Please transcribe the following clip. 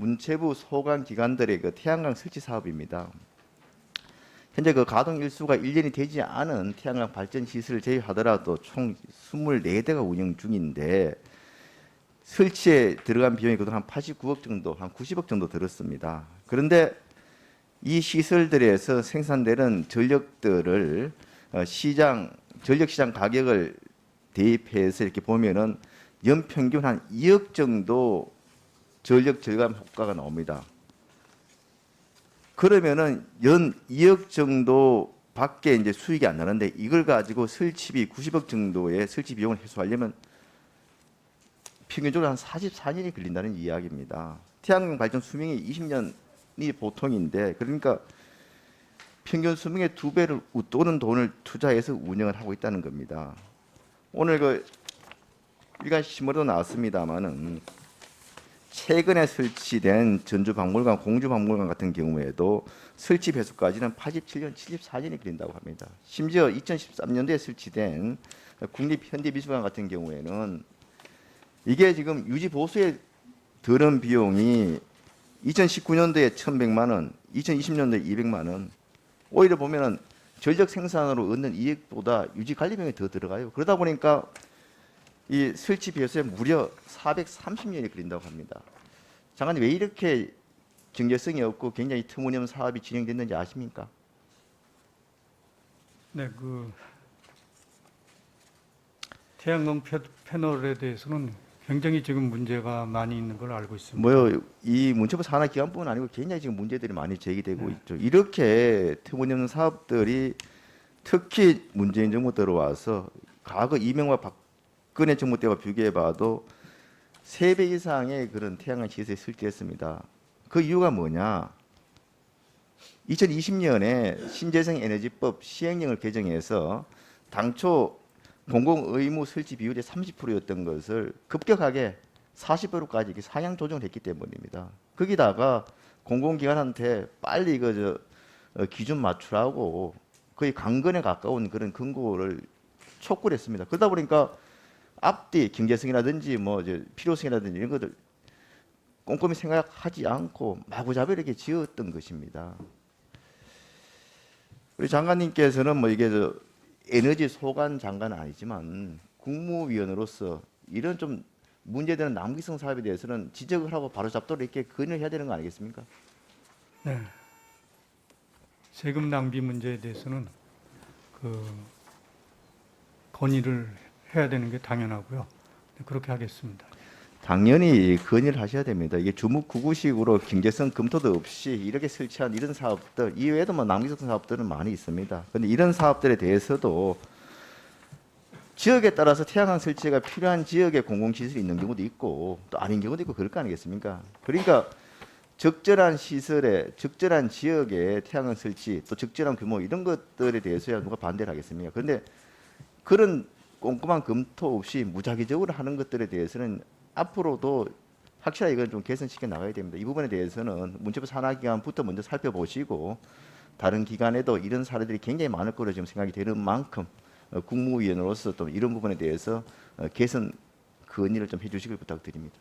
문체부 소관 기관들의 그 태양광 설치 사업입니다. 현재 그 가동 일수가 1년이 되지 않은 태양광 발전 시설을 제외하더라도 총 24대가 운영 중인데 설치에 들어간 비용이 그동안 한 89억 정도, 한 90억 정도 들었습니다. 그런데 이 시설들에서 생산되는 전력들을 전력 시장 가격을 대입해서 이렇게 보면은 연평균 한 2억 정도 전력 절감 효과가 나옵니다. 그러면은 연 2억 정도 밖에 이제 수익이 안 나는데 이걸 가지고 설치비 90억 정도의 설치 비용을 해소하려면 평균적으로 한 44년이 걸린다는 이야기입니다. 태양광 발전 수명이 20년이 보통인데 그러니까 평균 수명의 2배를 웃도는 돈을 투자해서 운영을 하고 있다는 겁니다. 오늘 그 일간 신문에도 나왔습니다만은 최근에 설치된 전주박물관, 공주박물관 같은 경우에도 설치 배수까지는 87년, 74년이 걸린다고 합니다. 심지어 2013년도에 설치된 국립현대미술관 같은 경우에는 이게 지금 유지 보수에 드는 비용이 2019년도에 1,100만 원, 2020년도에 200만 원. 오히려 보면은 전력 생산으로 얻는 이익보다 유지 관리 비용이 더 들어가요. 그러다 보니까 이 설치 비용에 무려 430년이 걸린다고 합니다. 장관님 왜 이렇게 경제성이 없고 굉장히 터무니없는 사업이 진행됐는지 아십니까? 네, 그 태양광 패널에 대해서는 굉장히 지금 문제가 많이 있는 걸 알고 있습니다. 뭐요? 이 문체부 산하기관뿐 아니고 굉장히 지금 문제들이 많이 제기되고 있죠. 이렇게 터무니없는 사업들이 특히 문재인 정부 들어와서 과거 이명박 박근혜 정부 때와 비교해봐도 3배 이상의 그런 태양광 시설이 설치했습니다. 그 이유가 뭐냐? 2020년에 신재생에너지법 시행령을 개정해서 당초 공공의무 설치 비율이 30%였던 것을 급격하게 40%까지 상향 조정을 했기 때문입니다. 거기다가 공공기관한테 빨리 기준 맞추라고 거의 강건에 가까운 그런 권고를 촉구를 했습니다. 그러다 보니까 앞뒤 경제성이라든지 필요성이라든지 이런 것들 꼼꼼히 생각하지 않고 마구잡이 이렇게 지었던 것입니다. 우리 장관님께서는 이게 에너지 소관 장관은 아니지만 국무위원으로서 이런 좀 문제되는 낭비성 사업에 대해서는 지적을 하고 바로잡도록 이렇게 건의를 해야 되는 거 아니겠습니까? 네, 세금 낭비 문제에 대해서는 건의를 해야 되는 게 당연하고요. 네, 그렇게 하겠습니다. 당연히 건의를 하셔야 됩니다. 이게 주묵구구식으로 경제성 검토도 없이 이렇게 설치한 이런 사업들 이외에도 낭비성 사업들은 많이 있습니다. 그런데 이런 사업들에 대해서도 지역에 따라서 태양광 설치가 필요한 지역에 공공시설이 있는 경우도 있고 또 아닌 경우도 있고 그럴 거 아니겠습니까? 그러니까 적절한 시설에 적절한 지역에 태양광 설치 또 적절한 규모 이런 것들에 대해서야 누가 반대를 하겠습니까? 그런데 그런 꼼꼼한 검토 없이 무작위적으로 하는 것들에 대해서는 앞으로도 확실하게 이건 좀 개선시켜 나가야 됩니다. 이 부분에 대해서는 문체부 산하기관부터 먼저 살펴보시고 다른 기관에도 이런 사례들이 굉장히 많을 거로 지금 생각이 되는 만큼 국무위원으로서 또 이런 부분에 대해서 개선 건의를 좀 해주시길 부탁드립니다.